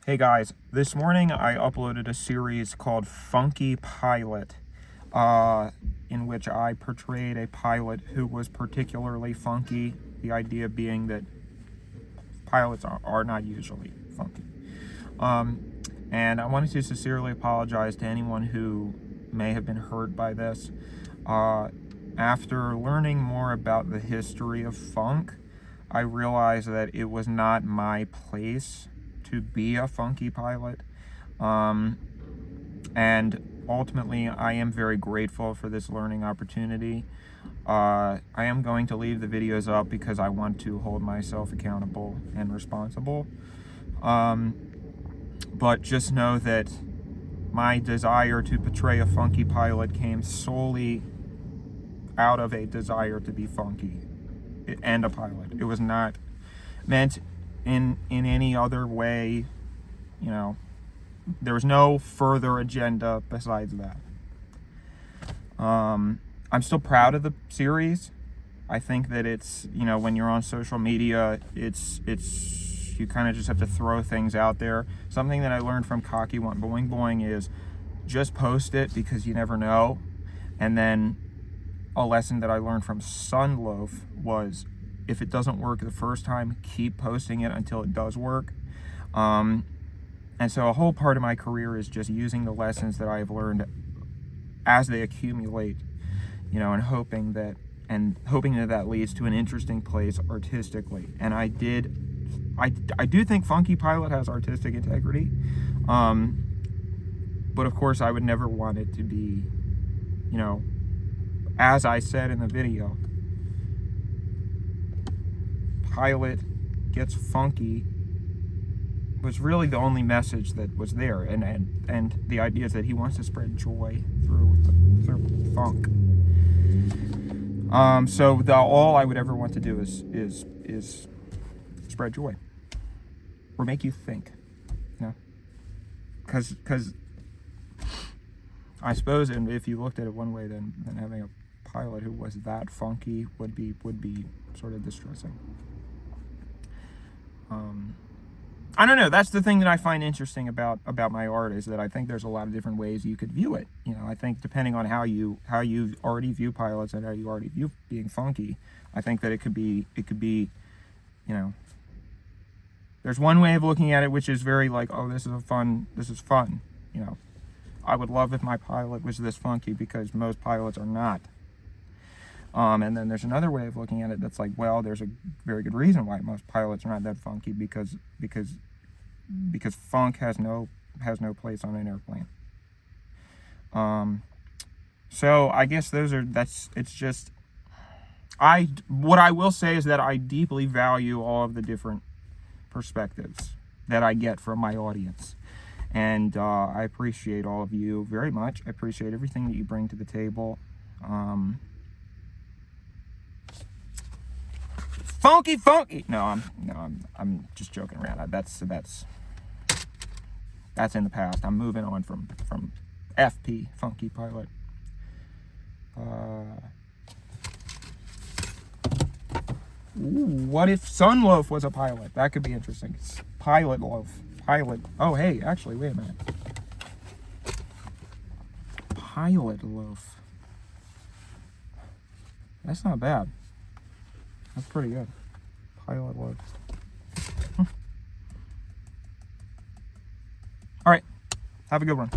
Hey guys, this morning I uploaded a series called Funky Pilot, in which I portrayed a pilot who was particularly funky, the idea being that pilots are not usually funky. And I wanted to sincerely apologize to anyone who may have been hurt by this. After learning more about the history of funk, I realized that it was not my place to be a funky pilot, and ultimately I am very grateful for this learning opportunity. I am going to leave the videos up because I want to hold myself accountable and responsible, but just know that my desire to portray a funky pilot came solely out of a desire to be funky and a pilot. It was not meant in any other way. You know, there was no further agenda besides that. I'm still proud of the series. I think that it's, you know, when you're on social media, it's you kind of just have to throw things out there. Something that I learned from Cocky Want Boing Boing is just post it because you never know. And then a lesson that I learned from Sunloaf was, if it doesn't work the first time, keep posting it until it does work. And so a whole part of my career is just using the lessons that I've learned as they accumulate, you know, and hoping that that leads to an interesting place artistically. And I do think Funky Pilot has artistic integrity. But of course I would never want it to be, you know, as I said in the video, pilot gets funky was really the only message that was there, and the idea is that he wants to spread joy through funk. So all I would ever want to do is spread joy or make you think, you know, because I suppose, and if you looked at it one way, then having a pilot who was that funky would be sort of distressing. I don't know. That's the thing that I find interesting about my art, is that I think there's a lot of different ways you could view it. You know, I think depending on how you already view pilots and how you already view being funky, I think that it could be, you know, there's one way of looking at it which is very like, oh, this is fun. You know, I would love if my pilot was this funky because most pilots are not. And then there's another way of looking at it that's like, well, there's a very good reason why most pilots are not that funky, because funk has no place on an airplane. So I guess what I will say is that I deeply value all of the different perspectives that I get from my audience. And I appreciate all of you very much. I appreciate everything that you bring to the table. Funky. No, I'm just joking around. That's in the past. I'm moving on from FP, Funky Pilot. What if Sunloaf was a pilot? That could be interesting. Pilot Loaf. Oh, hey, actually, wait a minute. Pilot Loaf. That's not bad. That's pretty good. Pilot Loaf. All right. Have a good one.